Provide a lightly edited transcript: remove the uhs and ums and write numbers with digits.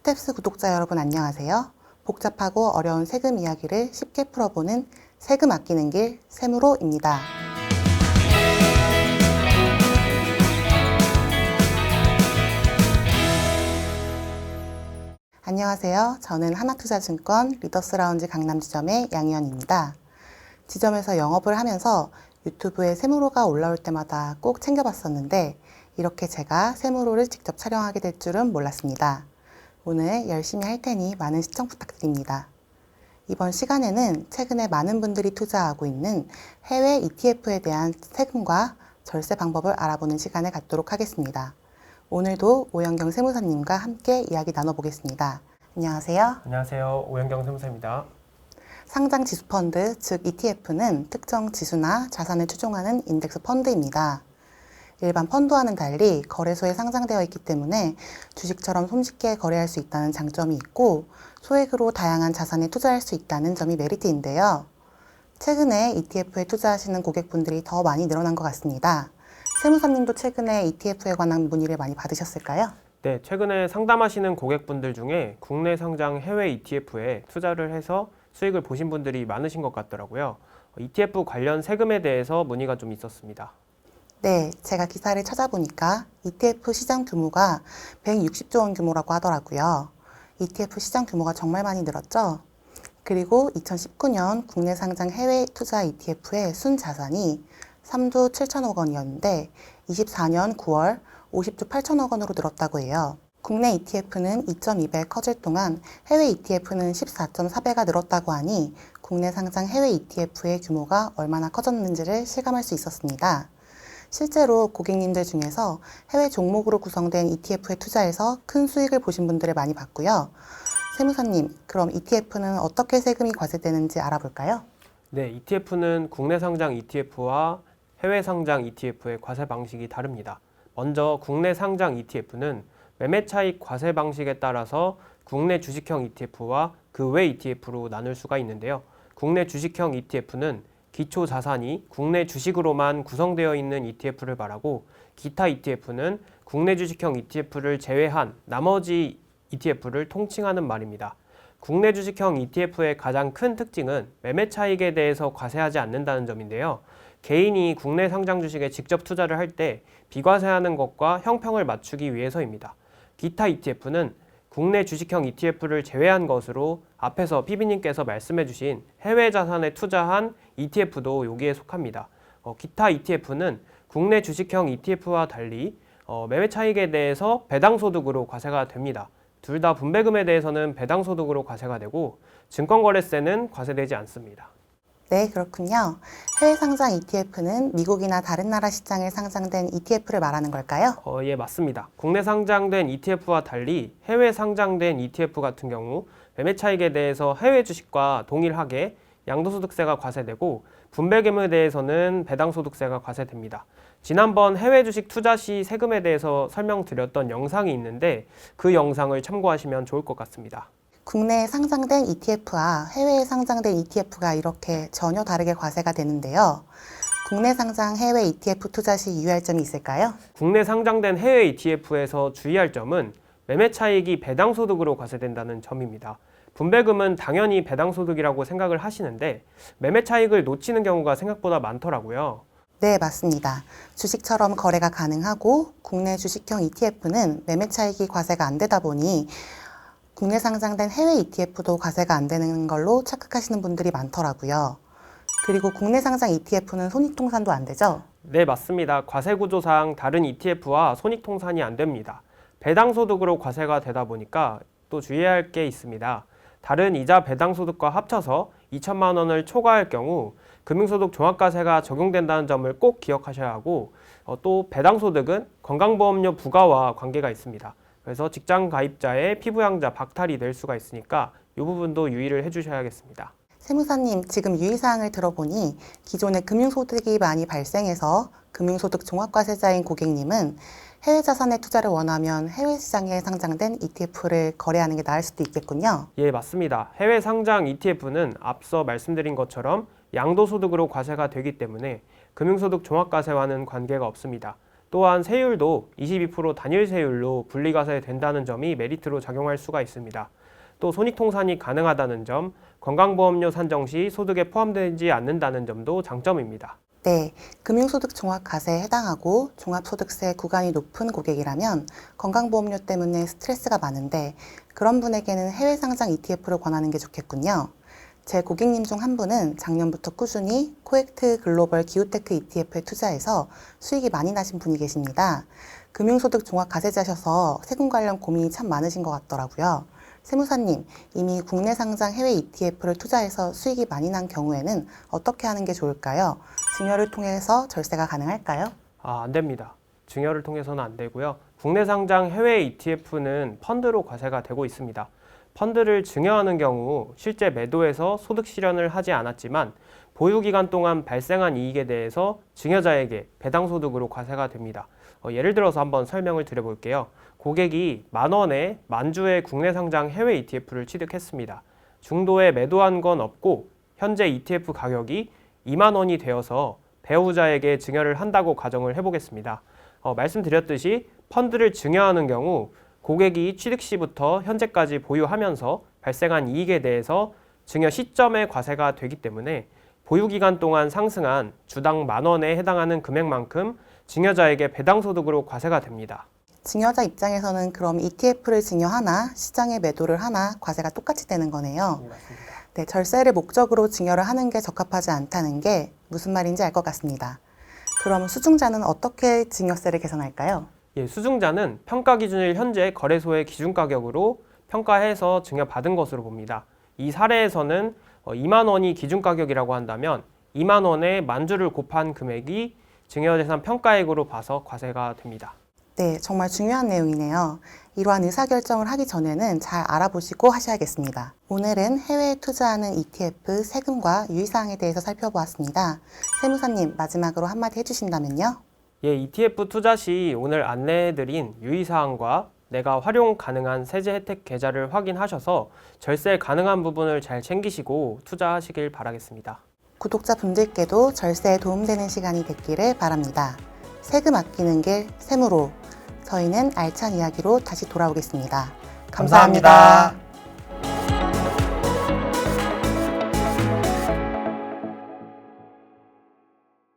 스텝스 구독자 여러분 안녕하세요. 복잡하고 어려운 세금 이야기를 쉽게 풀어보는 세금 아끼는 길 세무로입니다. 안녕하세요. 저는 하나투자증권 리더스라운지 강남지점의 양희연입니다. 지점에서 영업을 하면서 유튜브에 세무로가 올라올 때마다 꼭 챙겨봤었는데 이렇게 제가 세무로를 직접 촬영하게 될 줄은 몰랐습니다. 오늘 열심히 할 테니 많은 시청 부탁드립니다. 이번 시간에는 최근에 많은 분들이 투자하고 있는 해외 ETF에 대한 세금과 절세 방법을 알아보는 시간을 갖도록 하겠습니다. 오늘도 오영경 세무사님과 함께 이야기 나눠보겠습니다. 안녕하세요. 안녕하세요. 오영경 세무사입니다. 상장 지수펀드, 즉 ETF는 특정 지수나 자산을 추종하는 인덱스 펀드입니다. 일반 펀드와는 달리 거래소에 상장되어 있기 때문에 주식처럼 손쉽게 거래할 수 있다는 장점이 있고 소액으로 다양한 자산에 투자할 수 있다는 점이 메리트인데요. 최근에 ETF에 투자하시는 고객분들이 더 많이 늘어난 것 같습니다. 세무사님도 최근에 ETF에 관한 문의를 많이 받으셨을까요? 네, 최근에 상담하시는 고객분들 중에 국내 상장 해외 ETF에 투자를 해서 수익을 보신 분들이 많으신 것 같더라고요. ETF 관련 세금에 대해서 문의가 좀 있었습니다. 네, 제가 기사를 찾아보니까 ETF 시장 규모가 160조 원 규모라고 하더라고요. ETF 시장 규모가 정말 많이 늘었죠? 그리고 2019년 국내 상장 해외 투자 ETF의 순자산이 3조 7천억 원이었는데 24년 9월 50조 8천억 원으로 늘었다고 해요. 국내 ETF는 2.2배 커질 동안 해외 ETF는 14.4배가 늘었다고 하니 국내 상장 해외 ETF의 규모가 얼마나 커졌는지를 실감할 수 있었습니다. 실제로 고객님들 중에서 해외 종목으로 구성된 ETF에 투자해서 큰 수익을 보신 분들을 많이 봤고요. 세무사님, 그럼 ETF는 어떻게 세금이 과세되는지 알아볼까요? 네, ETF는 국내 상장 ETF와 해외 상장 ETF의 과세 방식이 다릅니다. 먼저 국내 상장 ETF는 매매 차익 과세 방식에 따라서 국내 주식형 ETF와 그 외 ETF로 나눌 수가 있는데요. 국내 주식형 ETF는 기초 자산이 국내 주식으로만 구성되어 있는 ETF를 말하고 기타 ETF는 국내 주식형 ETF를 제외한 나머지 ETF를 통칭하는 말입니다. 국내 주식형 ETF의 가장 큰 특징은 매매 차익에 대해서 과세하지 않는다는 점인데요. 개인이 국내 상장 주식에 직접 투자를 할 때 비과세하는 것과 형평을 맞추기 위해서입니다. 기타 ETF는 국내 주식형 ETF를 제외한 것으로 앞에서 PB님께서 말씀해주신 해외 자산에 투자한 ETF도 여기에 속합니다. 기타 ETF는 국내 주식형 ETF와 달리 매매 차익에 대해서 배당소득으로 과세가 됩니다. 둘 다 분배금에 대해서는 배당소득으로 과세가 되고 증권거래세는 과세되지 않습니다. 네, 그렇군요. 해외 상장 ETF는 미국이나 다른 나라 시장에 상장된 ETF를 말하는 걸까요? 예, 맞습니다. 국내 상장된 ETF와 달리 해외 상장된 ETF 같은 경우 매매 차익에 대해서 해외 주식과 동일하게 양도소득세가 과세되고 분배금에 대해서는 배당소득세가 과세됩니다. 지난번 해외 주식 투자 시 세금에 대해서 설명드렸던 영상이 있는데 그 영상을 참고하시면 좋을 것 같습니다. 국내에 상장된 ETF와 해외에 상장된 ETF가 이렇게 전혀 다르게 과세가 되는데요. 국내 상장 해외 ETF 투자 시 유의할 점이 있을까요? 국내 상장된 해외 ETF에서 주의할 점은 매매 차익이 배당소득으로 과세된다는 점입니다. 분배금은 당연히 배당소득이라고 생각을 하시는데 매매 차익을 놓치는 경우가 생각보다 많더라고요. 네, 맞습니다. 주식처럼 거래가 가능하고 국내 주식형 ETF는 매매 차익이 과세가 안 되다 보니 국내 상장된 해외 ETF도 과세가 안 되는 걸로 착각하시는 분들이 많더라고요. 그리고 국내 상장 ETF는 손익통산도 안 되죠? 네, 맞습니다. 과세구조상 다른 ETF와 손익통산이 안 됩니다. 배당소득으로 과세가 되다 보니까 또 주의해야 할 게 있습니다. 다른 이자 배당소득과 합쳐서 2천만 원을 초과할 경우 금융소득 종합과세가 적용된다는 점을 꼭 기억하셔야 하고 또 배당소득은 건강보험료 부과와 관계가 있습니다. 그래서 직장 가입자의 피부양자 박탈이 될 수가 있으니까 이 부분도 유의를 해주셔야겠습니다. 세무사님, 지금 유의사항을 들어보니 기존에 금융소득이 많이 발생해서 금융소득 종합과세자인 고객님은 해외 자산에 투자를 원하면 해외 시장에 상장된 ETF를 거래하는 게 나을 수도 있겠군요. 예, 맞습니다. 해외 상장 ETF는 앞서 말씀드린 것처럼 양도소득으로 과세가 되기 때문에 금융소득 종합과세와는 관계가 없습니다. 또한 세율도 22% 단일 세율로 분리과세된다는 점이 메리트로 작용할 수가 있습니다. 또 손익통산이 가능하다는 점, 건강보험료 산정 시 소득에 포함되지 않는다는 점도 장점입니다. 네, 금융소득 종합과세에 해당하고 종합소득세 구간이 높은 고객이라면 건강보험료 때문에 스트레스가 많은데 그런 분에게는 해외 상장 ETF를 권하는 게 좋겠군요. 제 고객님 중 한 분은 작년부터 꾸준히 코엑트 글로벌 기후테크 ETF에 투자해서 수익이 많이 나신 분이 계십니다. 금융소득 종합과세자셔서 세금 관련 고민이 참 많으신 것 같더라고요. 세무사님, 이미 국내 상장 해외 ETF를 투자해서 수익이 많이 난 경우에는 어떻게 하는 게 좋을까요? 증여를 통해서 절세가 가능할까요? 안 됩니다. 증여를 통해서는 안 되고요. 국내 상장 해외 ETF는 펀드로 과세가 되고 있습니다. 펀드를 증여하는 경우 실제 매도에서 소득 실현을 하지 않았지만 보유기간 동안 발생한 이익에 대해서 증여자에게 배당소득으로 과세가 됩니다. 예를 들어서 한번 설명을 드려볼게요. 고객이 10,000원에 만주의 국내 상장 해외 ETF를 취득했습니다. 중도에 매도한 건 없고 현재 ETF 가격이 20,000원이 되어서 배우자에게 증여를 한다고 가정을 해보겠습니다. 말씀드렸듯이 펀드를 증여하는 경우 고객이 취득 시부터 현재까지 보유하면서 발생한 이익에 대해서 증여 시점에 과세가 되기 때문에 보유기간 동안 상승한 주당 10,000원에 해당하는 금액만큼 증여자에게 배당소득으로 과세가 됩니다. 증여자 입장에서는 그럼 ETF를 증여하나 시장에 매도를 하나 과세가 똑같이 되는 거네요. 맞습니다. 네, 절세를 목적으로 증여를 하는 게 적합하지 않다는 게 무슨 말인지 알 것 같습니다. 그럼 수중자는 어떻게 증여세를 계산할까요? 수중자는 평가 기준일 현재 거래소의 기준가격으로 평가해서 증여받은 것으로 봅니다. 이 사례에서는 20,000원이 기준가격이라고 한다면 20,000원에 만주를 곱한 금액이 증여재산 평가액으로 봐서 과세가 됩니다. 네, 정말 중요한 내용이네요. 이러한 의사결정을 하기 전에는 잘 알아보시고 하셔야겠습니다. 오늘은 해외에 투자하는 ETF 세금과 유의사항에 대해서 살펴보았습니다. 세무사님, 마지막으로 한마디 해주신다면요? ETF 투자 시 오늘 안내해드린 유의사항과 내가 활용 가능한 세제 혜택 계좌를 확인하셔서 절세 가능한 부분을 잘 챙기시고 투자하시길 바라겠습니다. 구독자분들께도 절세에 도움되는 시간이 됐기를 바랍니다. 세금 아끼는 길 세무로 저희는 알찬 이야기로 다시 돌아오겠습니다. 감사합니다.